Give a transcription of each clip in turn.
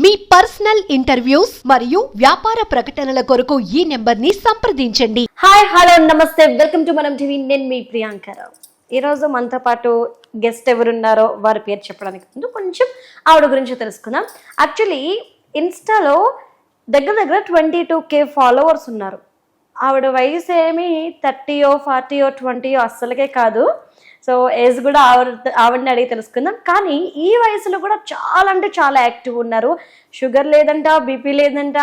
మీ personal interviews మరియు వ్యాపార ప్రకటనల కొరకు ఈ నెంబర్ని సంప్రదించండి. హాయ్ హలో నమస్తే, వెల్కమ్ టు మనం టీవీ. నేను మీ ప్రియాంకరావు. ఈరోజు మనతో పాటు గెస్ట్ ఎవరున్నారో వారి పేరు చెప్పడానికి ముందు కొంచెం ఆవిడ గురించి తెలుసుకుందాం. యాక్చువల్లీ ఇన్స్టాలో దగ్గర 22K ఫాలోవర్స్ ఉన్నారు. ఆవిడ వయసు ఏమి 30 40 20 అస్సలకే కాదు. సో ఏజ్ కూడా ఆవిడని అడిగి తెలుసుకుందాం. కానీ ఈ వయసులో కూడా చాలా అంటే చాలా యాక్టివ్ ఉన్నారు. షుగర్ లేదంట, బీపీ లేదంట,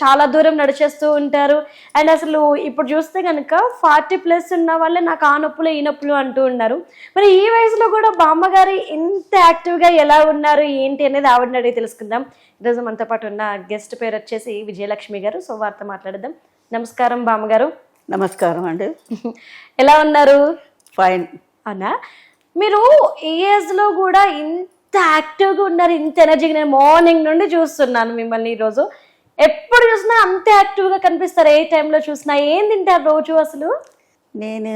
చాలా దూరం నడిచేస్తూ ఉంటారు. అండ్ అసలు ఇప్పుడు చూస్తే కనుక 40+ ఉన్న వాళ్ళే నాకు ఆ నొప్పులు ఈ నొప్పులు అంటూ ఉన్నారు. మరి ఈ వయసులో కూడా బామ్మగారు ఇంత యాక్టివ్గా ఎలా ఉన్నారు ఏంటి అనేది ఆవిడని అడిగి తెలుసుకుందాం. ఈరోజు మనతో పాటు ఉన్న గెస్ట్ పేరు వచ్చేసి విజయలక్ష్మి గారు. సో వారితో మాట్లాడదాం. నమస్కారం బామ్మగారు. నమస్కారం అండి. ఎలా ఉన్నారు? ఫైన్. అవునా, మీరు ఈ ఏజ్లో కూడా ఇంత యాక్టివ్గా ఉన్నారు, ఇంత ఎనర్జీగా. నేను మార్నింగ్ నుండి చూస్తున్నాను మిమ్మల్ని. ఈరోజు ఎప్పుడు చూసినా అంత యాక్టివ్గా కనిపిస్తారు. ఏ టైంలో చూసినా. ఏం తింటారు రోజు అసలు? నేను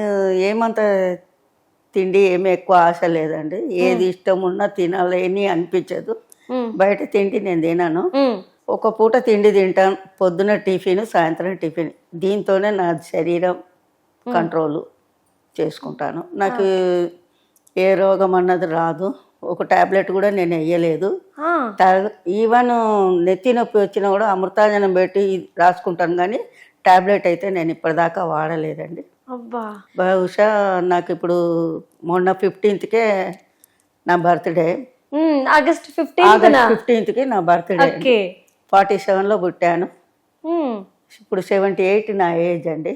ఏమంత తిండి ఏమి ఎక్కువ ఆశ లేదండి. ఏది ఇష్టం ఉన్నా తినాలని అనిపించదు. బయట తిండి నేను తినాను. ఒక పూట తిండి తింటాను. పొద్దున టిఫిన్, సాయంత్రం టిఫిన్. దీంతోనే నా శరీరం కంట్రోల్ చేసుకుంటాను. నాకు ఏ రోగం అన్నది రాదు. ఒక టాబ్లెట్ కూడా నేను వేయలేదు. ఈవెన్ నెత్తి నొప్పి వచ్చినా కూడా అమృతాంజనం పెట్టి రాసుకుంటాను, కానీ టాబ్లెట్ అయితే నేను ఇప్పటిదాకా వాడలేదండి. అబ్బా, బహుశా నాకు ఇప్పుడు మొన్న 15కే నా బర్త్డే. ఆగస్ట్ 15కి నా బర్త్డే. 47లో పుట్టాను. ఇప్పుడు 78 నా ఏజ్ అండి.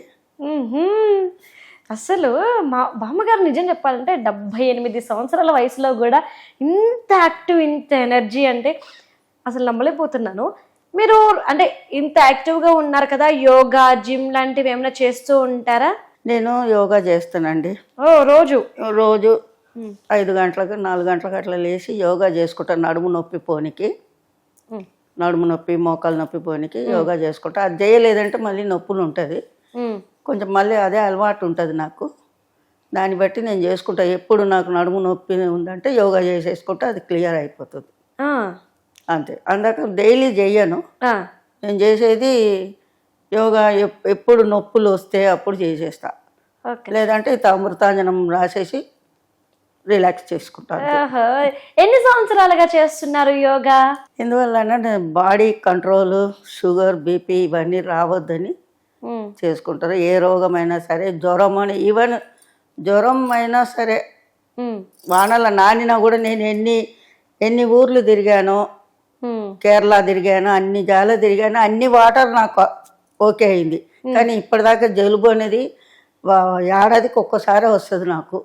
అసలు మా బామ్మగారు నిజం చెప్పాలంటే 78 సంవత్సరాల వయసులో కూడా ఇంత యాక్టివ్, ఇంత ఎనర్జీ అంటే అసలు నమ్మలేకపోతున్నాను. మీరు అంటే ఇంత యాక్టివ్గా ఉన్నారు కదా, యోగా, జిమ్ లాంటివి ఏమైనా చేస్తూ ఉంటారా? నేను యోగా చేస్తానండి. రోజు 5 గంటలకు 4 గంటలకు అట్లా లేచి యోగా చేసుకుంటాను. నడుము నొప్పి పోనికి, నడుము నొప్పి, మోకాలు నొప్పి పోనికి యోగా చేసుకుంటా. అది చేయలేదంటే మళ్ళీ నొప్పులు ఉంటుంది కొంచెం. మళ్ళీ అదే అలవాటు ఉంటుంది నాకు. దాన్ని బట్టి నేను చేసుకుంటా. ఎప్పుడు నాకు నడుము నొప్పి ఉందంటే యోగా చేసేసుకుంటే అది క్లియర్ అయిపోతుంది అంతే. అందుక డైలీ చెయ్యను. నేను చేసేది యోగా ఎప్పుడు నొప్పులు వస్తే అప్పుడు చేసేస్తా. లేదంటే అమృతాంజనం రాసేసి రిలాక్స్ చేసుకుంటాను. ఎన్ని సంవత్సరాలుగా చేస్తున్నారు యోగా? ఎందువల్ల బాడీ కంట్రోల్, షుగర్, బీపీ ఇవన్నీ రావద్దని చేసుకుంటారు. ఏ రోగమైనా సరే, జ్వరం అని, ఈవెన్ జ్వరం అయినా సరే, వానల నానినా కూడా నేను ఎన్ని ఊర్లు తిరిగానో, కేరళ తిరిగాను, అన్ని జాలు తిరిగాను, అన్ని వాటర్ నాకు ఓకే అయింది. కానీ ఇప్పటిదాకా జలుబు అనేది ఏడాదికి ఒక్కసారి వస్తుంది నాకు.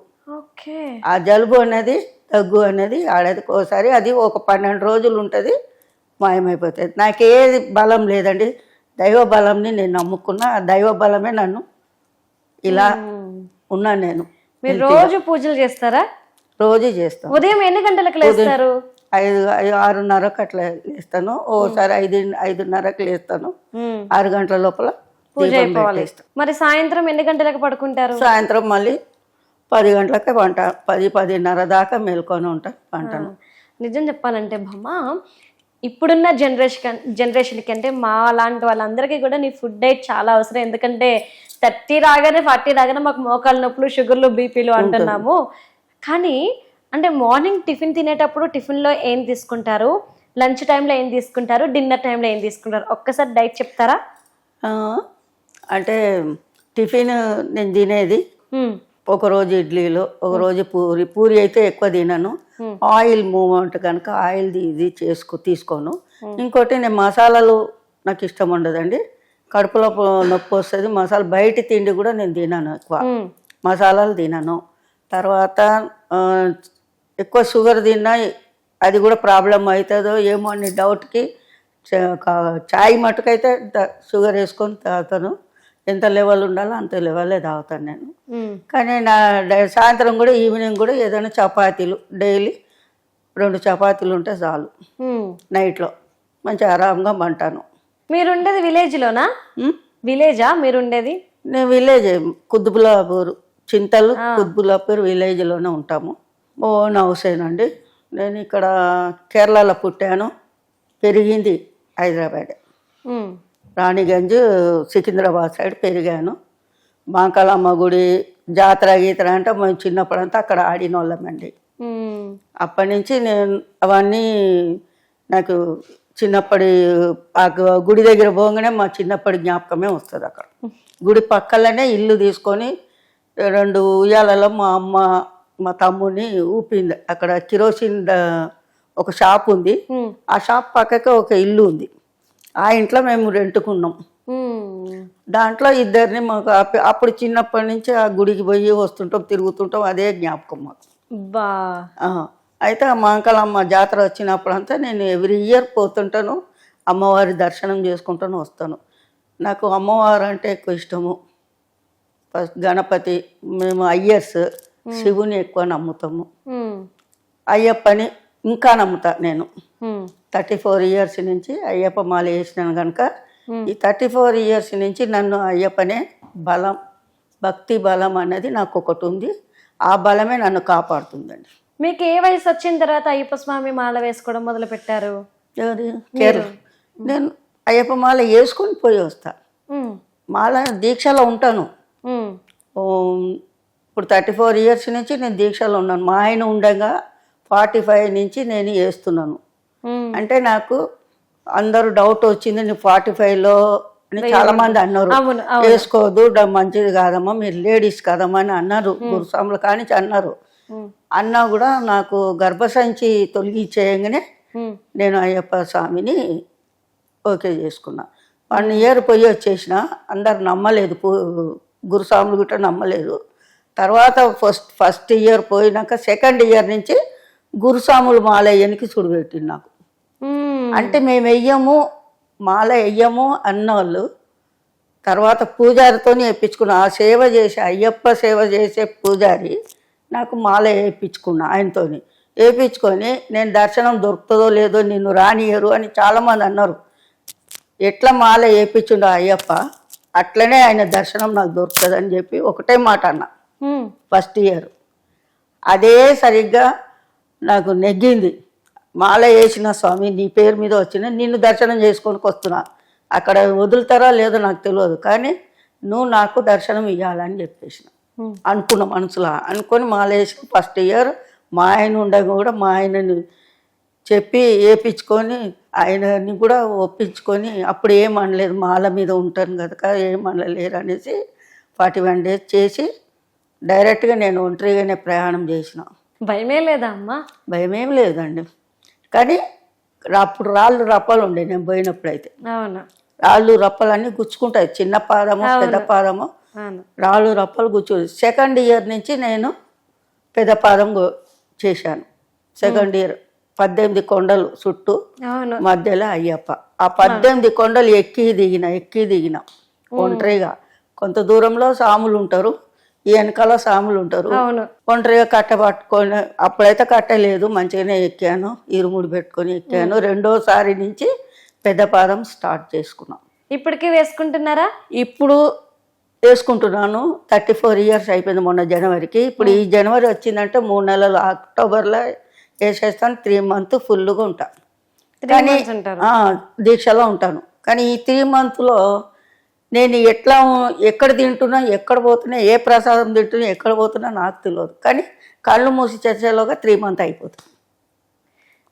ఆ జలుబు అనేది, దగ్గు అనేది ఏడాదికి ఒకసారి. అది ఒక 12 రోజులు ఉంటుంది, మాయమైపోతుంది. నాకేది బలం లేదండి. దైవ బలంని నేను నమ్ముకున్నా. ఆ దైవ బలమే నన్ను ఇలా ఉన్నాను నేను. మీరు రోజు పూజలు చేస్తారా? రోజు చేస్తాను. ఉదయం ఎన్ని గంటలకు లేస్తారు? 6:30కి అట్లా లేస్తాను. ఓసారి 5:30కి లేస్తాను. 6 గంటల లోపల పూజ అయిపోవాలి. మరి సాయంత్రం ఎన్ని గంటలకు పడుకుంటారు? సాయంత్రం మళ్ళీ 10 గంటలకే వంట. 10-10:30 దాకా మేల్కొని ఉంటాను వంటను. నిజం చెప్పాలంటే బామ్మ, ఇప్పుడున్న జనరేషన్కి అంటే మా లాంటి వాళ్ళందరికీ కూడా నీ ఫుడ్ డైట్ చాలా అవసరం. ఎందుకంటే 30 రాగానే 40 రాగానే మాకు మోకాలు నొప్పులు, షుగర్లు, బీపీలు అంటున్నాము. కానీ అంటే మార్నింగ్ టిఫిన్ తినేటప్పుడు టిఫిన్లో ఏం తీసుకుంటారు, లంచ్ టైంలో ఏం తీసుకుంటారు, డిన్నర్ టైంలో ఏం తీసుకుంటారు? ఒక్కసారి డైట్ చెప్తారా? అంటే టిఫిన్ నేను తినేది ఒకరోజు ఇడ్లీలో, ఒకరోజు పూరి అయితే ఎక్కువ తినను. ఆయిల్ మూమెంట్ కనుక ఆయిల్ ఇది తీసుకోను. ఇంకోటి నేను మసాలాలు నాకు ఇష్టం ఉండదండి. కడుపులో నొప్పి వస్తుంది. బయట తిండి కూడా నేను తినను. ఎక్కువ మసాలాలు తినను. తర్వాత ఎక్కువ షుగర్ తిన్నా అది కూడా ప్రాబ్లం అవుతుందో ఏమో అని డౌట్కి చాయ్ మటుకైతే షుగర్ వేసుకొని తాగుతాను. ఎంత లెవెల్ ఉండాలో అంత లెవెలే తాగుతాను నేను. కానీ నా సాయంత్రం కూడా, ఈవినింగ్ కూడా ఏదైనా చపాతీలు, డైలీ 2 చపాతీలు ఉంటే చాలు. నైట్లో మంచి ఆరాంగా పంటాను. మీరుండేది విలేజ్లోనా? విలేజా మీరుండేది? నేను విలేజ్, కుత్బుల్లాపూర్, చింతలు కుత్బుల్లాపూర్ విలేజ్లోనే ఉంటాము. ఓన్ హౌసేనండి. నేను ఇక్కడ కేరళలో పుట్టాను. పెరిగింది హైదరాబాద్, ఉమ్, రాణిగంజ్ సికింద్రాబాద్ సైడ్ పెరిగాను. మాంకాళమ్మ గుడి జాతర గీతర అంటే మేము చిన్నప్పుడంతా అక్కడ ఆడిన వాళ్ళమండి. ఉమ్, అప్పటి నుంచి నేను అవన్నీ నాకు చిన్నప్పటి ఆ గుడి దగ్గర పోగానే మా చిన్నప్పటి జ్ఞాపకమే వస్తుంది. అక్కడ గుడి పక్కలనే ఇల్లు తీసుకొని 2 ఉయ్యాలలో మా అమ్మ మా తమ్ముడిని ఊపింది. అక్కడ కిరోసిన్ ఒక షాప్ ఉంది, ఉమ్, ఆ షాప్ పక్కకే ఒక ఇల్లు ఉంది. ఆ ఇంట్లో మేము రెంట్కున్నాం. ఉమ్. దాంట్లో ఇద్దరిని మాకు అప్పుడు చిన్నప్పటి నుంచి ఆ గుడికి పోయి వస్తుంటాం, తిరుగుతుంటాం, అదే జ్ఞాపకం మాకు. బా అయితే ఆ మాంకాళమ్మ జాతర వచ్చినప్పుడంతా నేను ఎవ్రీ ఇయర్ పోతుంటాను, అమ్మవారి దర్శనం చేసుకుంటాను వస్తాను. నాకు అమ్మవారు అంటే ఎక్కువ ఇష్టము. ఫస్ట్ గణపతి, మేము అయ్యర్స్ శివుని ఎక్కువ నమ్ముతాము. ఉమ్, అయ్యప్పని ఇంకా నమ్ముతా నేను. ఉమ్, 34 ఇయర్స్ నుంచి అయ్యప్ప మాల వేసినాను కనుక ఈ 34 ఇయర్స్ నుంచి నన్ను అయ్యప్పనే బలం, భక్తి బలం అన్నది నాకు ఒకటి ఉంది. ఆ బలమే నన్ను కాపాడుతుందండి. మీకు ఏ వయసు వచ్చిన తర్వాత అయ్యప్ప స్వామి మాల వేసుకోవడం మొదలు పెట్టారు? ఎవరు? కేరళ. నేను అయ్యప్ప మాల వేసుకొని పోయి వస్తా. ఉమ్, మాల దీక్షలో ఉంటాను. ఉమ్, ఇప్పుడు 34 ఇయర్స్ నుంచి నేను దీక్షలో ఉన్నాను. మా ఆయన ఉండగా 45 నుంచి నేను వేస్తున్నాను. ఉమ్, అంటే నాకు అందరూ డౌట్ వచ్చింది, నువ్వు 45లో అని చాలా మంది అన్నారు. అవును, వేసుకోవద్దు, మంచిది కాదమ్మా, మీరు లేడీస్ కాదమ్మా అని అన్నారు. గురుస్వాములు కానీ అన్నారు. ఉమ్, అన్నా కూడా నాకు గర్భసంచి తొలగించేయంగానే ఉమ్, నేను అయ్యప్ప స్వామిని ఓకే చేసుకున్నా. 1 ఇయర్ పోయి వచ్చేసిన. అందరు నమ్మలేదు, గురుస్వాములు కూడా నమ్మలేదు. తర్వాత ఫస్ట్ ఇయర్ పోయినాక సెకండ్ ఇయర్ నుంచి గురుస్వాములు మాల వెయ్యనికి చూడబెట్టింది నాకు. ఉమ్, అంటే మేము వెయ్యము, మాల వెయ్యము అన్నవాళ్ళు తర్వాత పూజారితో వేయించుకున్నా. ఆ సేవ చేసే అయ్యప్ప సేవ చేసే పూజారి నాకు మాల వేయించుకున్నా. ఆయనతో వేయించుకొని నేను దర్శనం దొరుకుతుందో లేదో నిన్ను రానియరు అని చాలామంది అన్నారు. ఎట్లా మాల వేయించుండో అయ్యప్ప అట్లనే ఆయన దర్శనం నాకు దొరుకుతుంది అని చెప్పి ఒకటే మాట అన్నా. ఉమ్, ఫస్ట్ ఇయర్ అదే సరిగ్గా నాకు నెగ్గింది. మాల వేసిన స్వామి నీ పేరు మీద వచ్చిన నిన్ను దర్శనం చేసుకొని వస్తున్నా. అక్కడ వదులుతారా లేదో నాకు తెలియదు, కానీ నువ్వు నాకు దర్శనం ఇవ్వాలని చెప్పేసిన అనుకున్న మనసులో అనుకొని మాల వేసిన ఫస్ట్ ఇయర్ మా ఆయన ఉండగా కూడా మా ఆయనని చెప్పి వేయించుకొని ఆయనని కూడా ఒప్పించుకొని అప్పుడు ఏమనలేదు, మాల మీద ఉంటాను కదా ఏమనలేరు అనేసి 41 డేస్ చేసి డైరెక్ట్గా నేను ఒంటరిగానే ప్రయాణం చేసిన. భయమే లేదా అమ్మా? భయమేం లేదండి, కానీ అప్పుడు రాళ్ళు రప్పలు ఉండే నేను పోయినప్పుడైతే. అవును, రాళ్ళు రప్పలన్నీ గుచ్చుకుంటాయి, చిన్న పాదము పెద్ద పాదము అవును, రాళ్ళు రప్పలు గుచ్చు. సెకండ్ ఇయర్ నుంచి నేను పెద్ద పాదం చేశాను. సెకండ్ ఇయర్ 18 కొండలు చుట్టూ అవును, మధ్యలో అయ్యప్ప. ఆ 18 కొండలు ఎక్కి దిగిన ఒంటరిగా. కొంత దూరంలో సాములు ఉంటారు, ఈ వెనకాల సాములు ఉంటారు. అవును, ఒంటరిగా కట్ట పట్టుకొని, అప్పుడైతే కట్టలేదు, మంచిగానే ఎక్కాను, ఇరుముడి పెట్టుకొని ఎక్కాను. రెండోసారి నుంచి పెద్ద పాదం స్టార్ట్ చేసుకున్నాం. ఇప్పటికీ వేసుకుంటున్నారా? ఇప్పుడు వేసుకుంటున్నాను. 34 ఇయర్స్ అయిపోయింది మొన్న జనవరికి. ఇప్పుడు ఈ జనవరి వచ్చిందంటే 3 నెలలు, అక్టోబర్లో వేసేస్తాను. 3 months ఫుల్గా ఉంటాను. 3 months ఉంటారు. దీక్షలో ఉంటాను. కానీ ఈ 3 monthsలో నేను ఎక్కడ తింటున్నా, ఎక్కడ పోతున్నా, ఏ ప్రసాదం తింటున్నా, ఎక్కడ పోతున్నా నాకు తెలియదు. కానీ కళ్ళు మూసి చేసేలోగా 3 months అయిపోతుంది,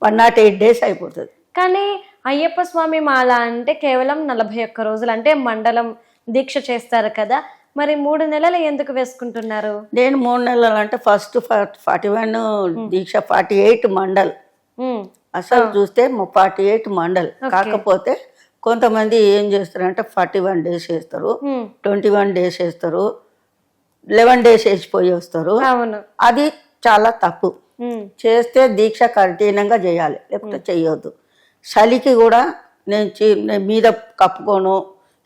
108 days అయిపోతుంది. కానీ అయ్యప్ప స్వామి మాల అంటే కేవలం 41 రోజులు, అంటే మండలం దీక్ష చేస్తారు కదా, మరి 3 నెలలు ఎందుకు వేసుకుంటున్నారు? నేను 3 నెలలు అంటే ఫస్ట్ 41 దీక్ష 48 మండల్. ఉమ్, అసలు చూస్తే 48 మండల్. కాకపోతే కొంతమంది ఏం చేస్తారంటే 41 days వేస్తారు, 21 days వేస్తారు, 11 days వేసిపోయి వస్తారు. అవును, అది చాలా తప్పు. ఉమ్, చేస్తే దీక్ష కఠినంగా చేయాలి, లేకపోతే చెయ్యొద్దు. చలికి కూడా నేను మీద కప్పుకోను,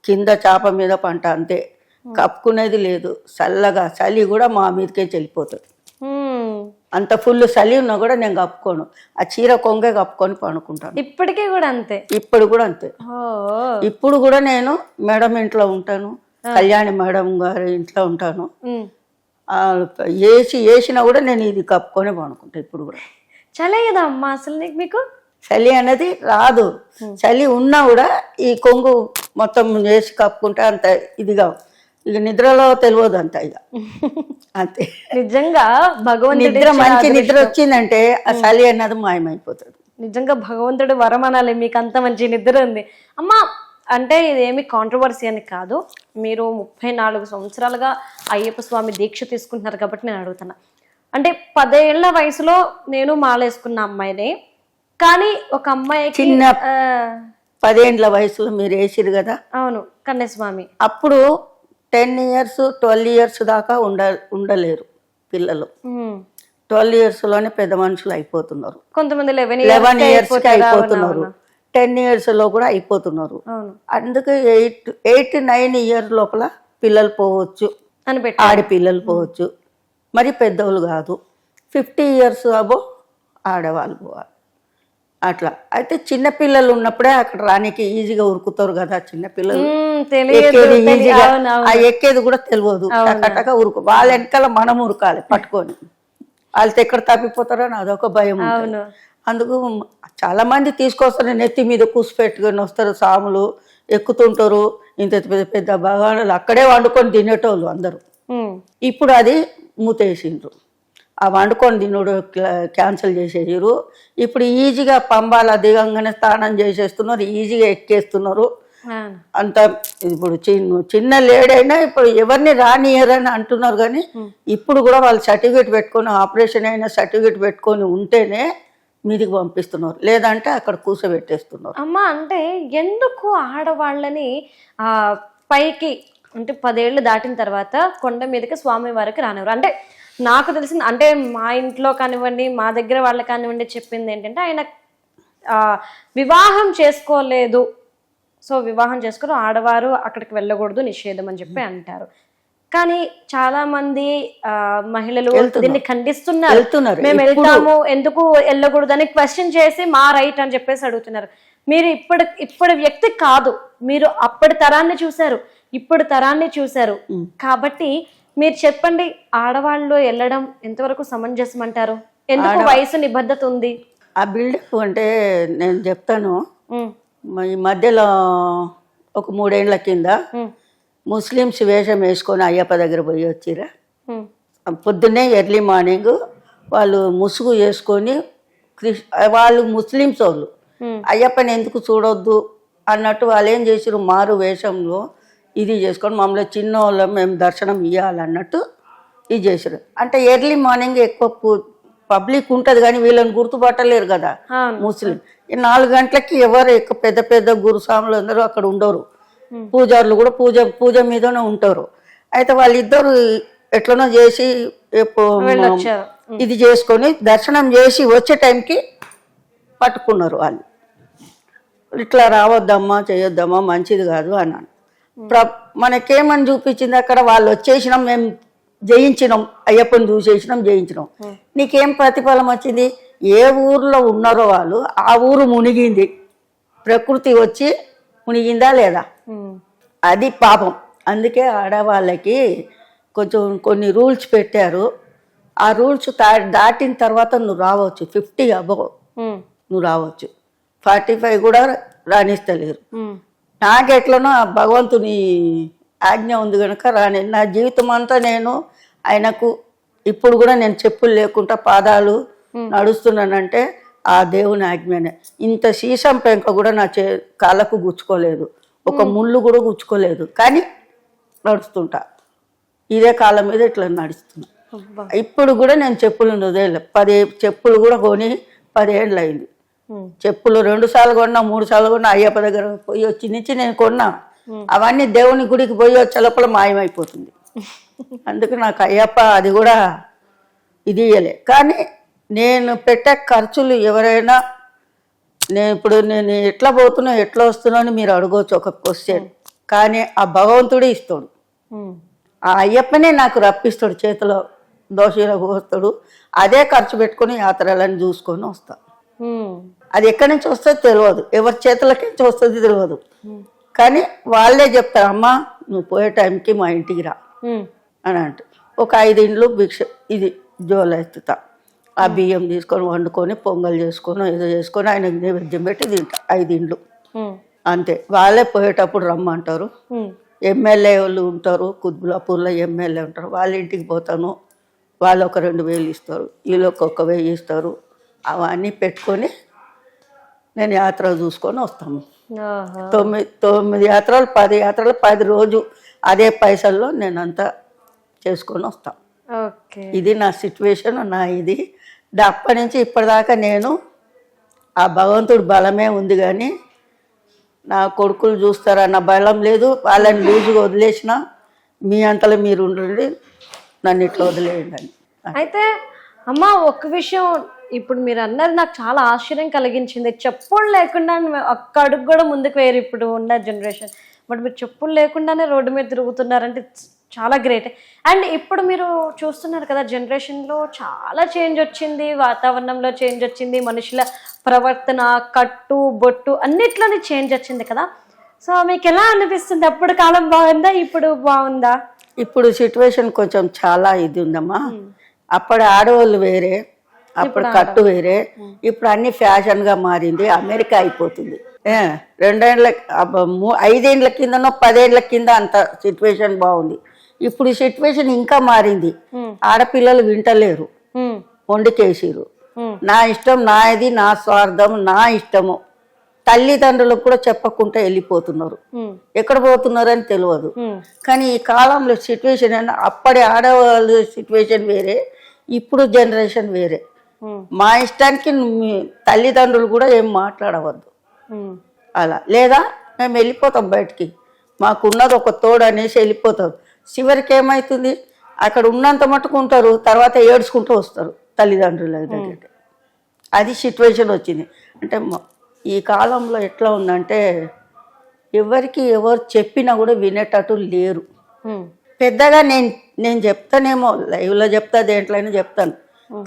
కింద చాప మీద పంట అంతే, కప్పుకునేది లేదు. చల్లగా చలి కూడా మా మీదకే చెల్లిపోతుంది. ఉమ్. అంత ఫుల్ చలి ఉన్నా కూడా నేను కప్పుకోను, ఆ చీర కొంగే కప్పుకొని పడుకుంటాను. ఇప్పటికీ కూడా అంతే? ఇప్పుడు కూడా అంతే. ఓ, ఇప్పుడు కూడా నేను మేడం ఇంట్లో ఉంటాను, కళ్యాణి మేడం గారి ఇంట్లో ఉంటాను. ఉమ్. వేసినా కూడా నేను ఇది కప్పుకొని పడుకుంటాను ఇప్పుడు కూడా. చలే కదా అమ్మా అసలు మీకు? చలి అనేది రాదు. చలి ఉన్నా కూడా ఈ కొంగు మొత్తం వేసి కప్పుకుంటే అంత ఇదిగా ఇక నిద్రలో తెలియదు అంత ఇక అంతే. నిజంగా భగవంతుడి నిద్ర మంచి నిద్ర వచ్చిందంటే ఆ చలి అన్నది మాయమైపోతుంది. నిజంగా భగవంతుడు వరం అనాలి, మీకు అంత మంచి నిద్ర ఉంది అమ్మా. అంటే ఇదేమి కాంట్రవర్సీ అని కాదు, మీరు 34 సంవత్సరాలుగా అయ్యప్ప స్వామి దీక్ష తీసుకుంటున్నారు కాబట్టి నేను అడుగుతున్నా. అంటే 10 ఏళ్ల వయసులో నేను మాలేసుకున్న అమ్మాయినే, కానీ ఒక అమ్మాయికి చిన్న 10 ఏండ్ల వయసులో మీరు వేసిరు కదా. అవును, కన్యస్వామి. అప్పుడు 10 years 12 years దాకా ఉండలేరు పిల్లలు. 12 years లోనే పెద్ద మనుషులు అయిపోతున్నారు. కొంతమంది 11 years కి అయిపోతున్నారు, 10 years లో కూడా అయిపోతున్నారు. అందుకే 8-9 years లోపల పిల్లలు పోవచ్చు అని పెట్టి ఆడపిల్లలు పోవచ్చు, మరి పెద్దవాళ్ళు కాదు. 50 years అబో ఆడవాళ్ళు పోవాలి అట్లా. అయితే చిన్నపిల్లలు ఉన్నప్పుడే అక్కడ రానికి ఈజీగా ఉరుకుతారు కదా చిన్నపిల్లలు. ఎక్కేది ఈజీగా, ఆ ఎక్కేది కూడా తెలియదు, టకటక ఉరుకు. వాళ్ళ వెనకాల మనం ఉరకాలి పట్టుకొని. వాళ్ళతో ఎక్కడ తప్పిపోతారో అని అదొక భయం ఉంటుంది. అందుకు చాలా మంది తీసుకొస్తారు, నెత్తి మీద కూసిపెట్టుకొని వస్తారు, సాములు ఎక్కుతుంటారు, ఇంత పెద్ద పెద్ద భగవానులు అక్కడే వండుకొని తినేటోళ్ళు అందరూ. ఇప్పుడు అది మూతేసిండ్రు, ఆ వండుకొని తినుడు క్యాన్సిల్ చేసేసారు. ఇప్పుడు ఈజీగా పంబాల దిగంగానే స్నానం చేసేస్తున్నారు, ఈజీగా ఎక్కేస్తున్నారు. అంత ఇప్పుడు చిన్న లేడైనా ఇప్పుడు ఎవరిని రానియరని అంటున్నారు, కానీ ఇప్పుడు కూడా వాళ్ళు సర్టిఫికేట్ పెట్టుకొని, ఆపరేషన్ అయినా సర్టిఫికేట్ పెట్టుకొని ఉంటేనే మీదికి పంపిస్తున్నారు, లేదంటే అక్కడ కూర్చోబెట్టేస్తున్నారు. అమ్మా అంటే ఎందుకు ఆడవాళ్ళని పైకి అంటే 10 ఏళ్ళు దాటిన తర్వాత కొండ మీదకి స్వామి వారికి రానివ్వరు? అంటే నాకు తెలిసింది, అంటే మా ఇంట్లో కానివ్వండి, మా దగ్గర వాళ్ళకి కానివ్వండి, చెప్పింది ఏంటంటే ఆయన వివాహం చేసుకోలేదు, సో వివాహం చేసుకుని ఆడవారు అక్కడికి వెళ్ళకూడదు, నిషేధం అని చెప్పి అంటారు. కానీ చాలా మంది మహిళలు దీన్ని ఖండిస్తున్నారు. మేము వెళ్తాము, ఎందుకు వెళ్ళకూడదు అని క్వశ్చన్ చేసి మా రైట్ అని చెప్పేసి అడుగుతున్నారు. మీరు ఇప్పుడు వ్యక్తి కాదు, మీరు అప్పటి తరాన్ని చూశారు, ఇప్పుడు తరాన్ని చూశారు, కాబట్టి మీరు చెప్పండి, ఆడవాళ్ళు వెళ్ళడం ఎంతవరకు సమంజసం అంటారు? ఎందుకు వయసు నిబద్ధత ఉంది? ఆ బిల్డప్ అంటే నేను చెప్తాను. ఈ మధ్యలో ఒక 3 ఏళ్ల కింద ముస్లిమ్స్ వేషం వేసుకొని అయ్యప్ప దగ్గర పోయి వచ్చిరా. పొద్దున్నే ఎర్లీ మార్నింగ్ వాళ్ళు ముసుగు వేసుకొని, వాళ్ళు ముస్లిమ్స్ వాళ్ళు అయ్యప్పని ఎందుకు చూడొద్దు అన్నట్టు వాళ్ళు ఏం చేసారు, మారు వేషంలో ఇది చేసుకొని మమ్మల్ని చిన్నోళ్ళం మేము దర్శనం ఇవ్వాలన్నట్టు ఇది చేసారు. అంటే ఎర్లీ మార్నింగ్ ఎక్కువ పబ్లిక్ ఉంటుంది, కానీ వీళ్ళని గుర్తుపట్టలేరు కదా ముస్లిం. 4 గంటలకి ఎవరు ఎక్కువ పెద్ద పెద్ద గురుస్వాములు అందరూ అక్కడ ఉండరు, పూజారులు కూడా పూజ మీదనే ఉంటారు. అయితే వాళ్ళిద్దరు ఎట్లనో చేసి ఇది చేసుకొని దర్శనం చేసి వచ్చే టైంకి పట్టుకున్నారు. వాళ్ళు ఇట్లా రావద్దమ్మా, చేయొద్దమ్మా, మంచిది కాదు అన్నాను. మనకేమని చూపించింది అక్కడ, వాళ్ళు వచ్చేసినాం, మేము జయించినాం, అయ్యప్పని చూసేసినాం, జయించినాం. నీకేం ప్రతిఫలం వచ్చింది? ఏ ఊర్లో ఉన్నారో వాళ్ళు ఆ ఊరు మునిగింది, ప్రకృతి వచ్చి మునిగిందా లేదా, అది పాపం. అందుకే ఆడవాళ్ళకి కొంచెం కొన్ని రూల్స్ పెట్టారు. ఆ రూల్స్ దాటిన తర్వాత నువ్వు రావచ్చు, 50 అబవ్ నువ్వు రావచ్చు, 45 కూడా రాణిస్తలేరు. నాకెట్లనో భగవంతుని ఆజ్ఞ ఉంది కనుక రాని. నా జీవితం అంతా నేను ఆయనకు ఇప్పుడు కూడా నేను చెప్పులు లేకుండా పాదాలు నడుస్తున్నానంటే ఆ దేవుని ఆజ్ఞనే. ఇంత సీసం పెంక కూడా నా కాళ్ళకు గుచ్చుకోలేదు, ఒక ముళ్ళు కూడా గుచ్చుకోలేదు, కానీ నడుస్తుంటా ఇదే కాళ్ళ మీద ఇట్లా నడుస్తున్నా. ఇప్పుడు కూడా నేను చెప్పులు 10 చెప్పులు కూడా కొని 10 ఏళ్ళు అయింది. చెప్పులు 2 సార్లు కొన్నా, 3 సార్లు కొన్నా. అయ్యప్ప దగ్గర పోయి వచ్చి నుంచి నేను కొన్నా, అవన్నీ దేవుని గుడికి పోయి వచ్చే లోపల మాయమైపోతుంది. అందుకు నాకు అయ్యప్ప అది కూడా ఇది ఇయ్యలే. కానీ నేను పెట్టే ఖర్చులు ఎవరైనా, నేను ఎట్లా పోతున్నా ఎట్లా వస్తున్నా అని మీరు అడగవచ్చు ఒక క్వశ్చన్, కానీ ఆ భగవంతుడే ఇస్తాడు. ఆ అయ్యప్పనే నాకు రప్పిస్తాడు, చేతిలో దోషలకు వస్తాడు. అదే ఖర్చు పెట్టుకొని యాత్రలను చూసుకొని వస్తా. అది ఎక్కడి నుంచి వస్తుందో తెలియదు, ఎవరి చేతులకి నుంచి వస్తుంది తెలియదు, కానీ వాళ్ళే చెప్తారు, అమ్మా నువ్వు పోయే టైంకి మా ఇంటికి రా అని అంట. ఒక 5 ఇండ్లు భిక్ష ఇది జోలు ఎత్తుతా. ఆ బియ్యం తీసుకొని వండుకొని పొంగల్ చేసుకొని ఏదో చేసుకొని ఆయన నైవేద్యం పెట్టి తింటా 5 ఇండ్లు అంతే. వాళ్ళే పోయేటప్పుడు రమ్మంటారు. ఎమ్మెల్యే వాళ్ళు ఉంటారు, కుత్బులాపూర్లో ఎమ్మెల్యే ఉంటారు, వాళ్ళ ఇంటికి పోతాను. వాళ్ళు ఒక 2000 ఇస్తారు, వీళ్ళకి 1000 ఇస్తారు. అవన్నీ పెట్టుకొని నేను యాత్ర చూసుకొని వస్తాము. 9 యాత్రలు 10 యాత్రలు 10 రోజు అదే పైసల్లో నేనంతా చేసుకొని వస్తాను. ఇది నా సిచ్యువేషన్, నా ఇది. అప్పటి నుంచి ఇప్పటిదాకా నేను ఆ భగవంతుడి బలమే ఉంది, కానీ నా కొడుకులు చూస్తారన్న బలం లేదు. వాళ్ళని లూజుగా వదిలేసిన మీ అంతలో మీరు ఉండండి, నన్ను ఇట్లా వదిలేయండి అని. అయితే అమ్మ ఒక్క విషయం ఇప్పుడు మీరు అన్నది నాకు చాలా ఆశ్చర్యం కలిగించింది. చెప్పులు లేకుండా ఒక్క అడుగు కూడా ముందుకు వేరు ఇప్పుడు ఉన్న జనరేషన్. బట్ మీరు చెప్పులు లేకుండానే రోడ్డు మీద తిరుగుతున్నారంటే చాలా గ్రేట్. అండ్ ఇప్పుడు మీరు చూస్తున్నారు కదా, జనరేషన్లో చాలా చేంజ్ వచ్చింది, వాతావరణంలో చేంజ్ వచ్చింది, మనుషుల ప్రవర్తన, కట్టు బొట్టు అన్నిట్లోనే చేంజ్ వచ్చింది కదా. సో మీకు ఎలా అనిపిస్తుంది? అప్పుడు కాలం బాగుందా, ఇప్పుడు బాగుందా? ఇప్పుడు సిచ్యువేషన్ కొంచెం చాలా ఇది ఉందమ్మా. అప్పుడు ఆడవాళ్ళు వేరే, అప్పుడు కట్టు వేరే. ఇప్పుడు అన్ని ఫ్యాషన్గా మారింది, అమెరికా అయిపోతుంది. 2 ఏళ్ళ 5 ఏళ్ళ కిందనో 10 ఏళ్ళ కింద అంత సిచ్యువేషన్ బాగుంది. ఇప్పుడు సిచ్యువేషన్ ఇంకా మారింది. ఆడపిల్లలు వింటలేరు, వండికేసిరు. నా ఇష్టం నాది, నా స్వార్థం, నా ఇష్టము. తల్లిదండ్రులకు కూడా చెప్పకుండా వెళ్ళిపోతున్నారు. ఎక్కడ పోతున్నారు అని తెలియదు. కానీ ఈ కాలంలో సిచ్యువేషన్ అప్పటి ఆడవాళ్ళ సిచ్యువేషన్ వేరే, ఇప్పుడు జనరేషన్ వేరే. మా ఇష్టానికి తల్లిదండ్రులు కూడా ఏం మాట్లాడవద్దు అలా, లేదా మేము వెళ్ళిపోతాం బయటికి, మాకున్నది ఒక తోడు అనేసి వెళ్ళిపోతాం. చివరికి ఏమవుతుంది, అక్కడ ఉన్నంత మట్టుకు ఉంటారు, తర్వాత ఏడ్చుకుంటూ వస్తారు తల్లిదండ్రుల దగ్గరికి. అది సిచ్యువేషన్ వచ్చింది. అంటే ఈ కాలంలో ఎట్లా ఉందంటే ఎవరికి ఎవరు చెప్పినా కూడా వినేటట్టు లేరు. పెద్దగా నేను చెప్తానేమో, లైవ్లో చెప్తా, దేంట్లోనే చెప్తాను,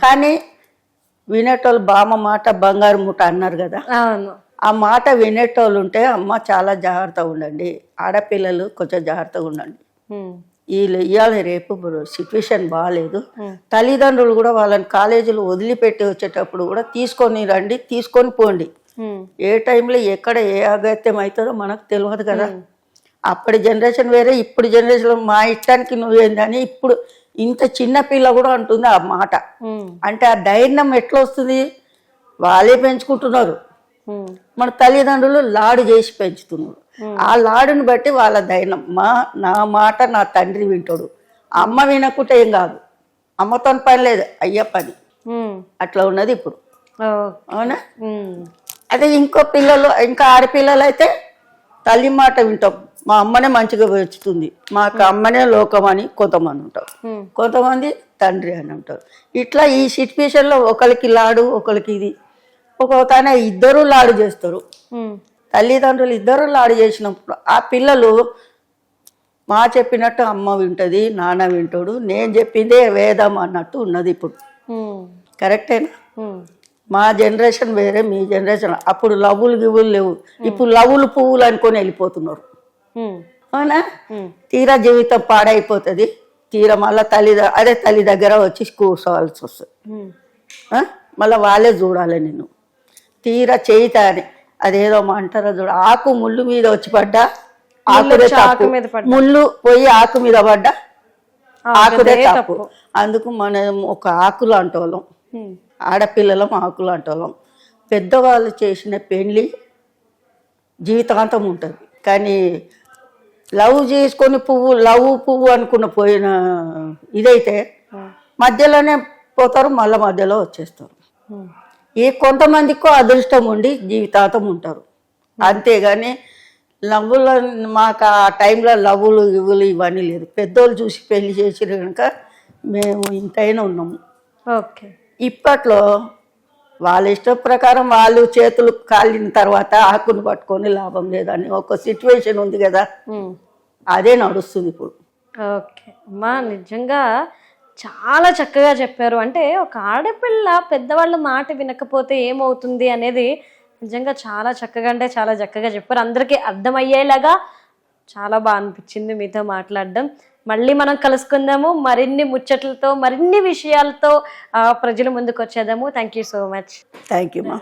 కానీ వినేటోళ్ళు బామ్మ మాట బంగారు మూట అన్నారు కదా, ఆ మాట వినేటోళ్ళు ఉంటే అమ్మ చాలా జాగ్రత్తగా ఉండండి, ఆడపిల్లలు కొంచెం జాగ్రత్తగా ఉండండి. వీళ్ళు ఇవాళ రేపు సిచ్యువేషన్ బాగాలేదు. తల్లిదండ్రులు కూడా వాళ్ళని కాలేజీలు వదిలిపెట్టి వచ్చేటప్పుడు కూడా తీసుకొని రండి, తీసుకొని పోండి. ఏ టైంలో ఎక్కడ ఏ అగత్యం అవుతుందో మనకు తెలియదు కదా. అప్పటి జనరేషన్ వేరే, ఇప్పుడు జనరేషన్ మా ఇష్టానికి నువ్వేందని ఇప్పుడు ఇంత చిన్న పిల్ల కూడా అంటుంది ఆ మాట. అంటే ఆ ధైర్యం ఎట్లా వస్తుంది? వాళ్ళే పెంచుకుంటున్నారు, మన తల్లిదండ్రులు లాడు చేసి పెంచుతున్నారు. ఆ లాడుని బట్టి వాళ్ళ ధైర్యం. నా మాట నా తండ్రి వింటాడు, అమ్మ వినకుంటే ఏం కాదు, అమ్మతో పని లేదు, అయ్య పని. అట్లా ఉన్నది ఇప్పుడు, అవునా? అదే ఇంకో పిల్లలు, ఇంకా ఆడపిల్లలు అయితే తల్లి మాట వింటాం, మా అమ్మనే మంచిగా పెంచుతుంది, మాకు అమ్మనే లోకం అని కొంతమంది ఉంటారు, కొంతమంది తండ్రి అని ఉంటారు. ఇట్లా ఈ సిచ్యువేషన్లో ఒకరికి లాడు, ఒకరికి ఇది, ఒక్కొక్క ఇద్దరు లాడు చేస్తారు. తల్లిదండ్రులు ఇద్దరు లాడు చేసినప్పుడు ఆ పిల్లలు మా చెప్పినట్టు అమ్మ వింటది, నాన్న వింటాడు, నేను చెప్పిందే వేదం అన్నట్టు ఉన్నది ఇప్పుడు. కరెక్టేనా? మా జనరేషన్ వేరే, మీ జనరేషన్. అప్పుడు లవ్వులు గివ్వులు లేవు, ఇప్పుడు లవ్వులు పువ్వులు అనుకొని వెళ్ళిపోతున్నారు, అవునా? తీరా జీవితం పాడైపోతుంది. తీరా మళ్ళీ తల్లి దగ్గర వచ్చి కూర్చోవాల్సి వస్తుంది. మళ్ళీ వాళ్ళే చూడాలి నిన్ను. తీరా చేయితాని అదేదో అంటారో చూడ, ఆకు ముళ్ళు మీద వచ్చి పడ్డా ఆకుదే తప్పు, ముళ్ళు పోయి ఆకు మీద పడ్డా ఆకుదే తప్పు. అందుకు మనం ఒక ఆకులు అంటోళ్ళం, ఆడపిల్లలం ఆకులు అంటోళ్ళం. పెద్దవాళ్ళు చేసిన పెళ్ళి జీవితాంతం ఉంటుంది, కానీ లవ్ చేసుకొని పువ్వు అనుకున్న పోయిన ఇదైతే మధ్యలోనే పోతారు, మళ్ళీ మధ్యలో వచ్చేస్తారు. కొంతమందికో అదృష్టం ఉండి జీవితాంతం ఉంటారు, అంతేగాని లవ్వుల మాకు ఆ టైంలో లవ్వులు ఇవ్వులు ఇవన్నీ లేదు. పెద్దోళ్ళు చూసి పెళ్లి చేసి కనుక మేము ఇంతైనా ఉన్నాము. ఓకే. ఇప్పట్లో వాళ్ళ ఇష్టం ప్రకారం వాళ్ళు చేతులు కాలిన తర్వాత ఆకును పట్టుకొని లాభం లేదని ఒక సిచ్యువేషన్ ఉంది కదా, అదే నడుస్తుంది ఇప్పుడు. ఓకే అమ్మా, నిజంగా చాలా చక్కగా చెప్పారు. అంటే ఒక ఆడపిల్ల పెద్దవాళ్ళ మాట వినకపోతే ఏమవుతుంది అనేది నిజంగా చాలా చక్కగా, అంటే చాలా చక్కగా చెప్పారు. అందరికీ అర్థమయ్యేలాగా చాలా బాగా అనిపించింది మీతో మాట్లాడడం. మళ్ళీ మనం కలుసుకుందాము మరిన్ని ముచ్చట్లతో మరిన్ని విషయాలతో ప్రజల ముందుకు వచ్చేద్దాము. Thank you so much. Thank you మా.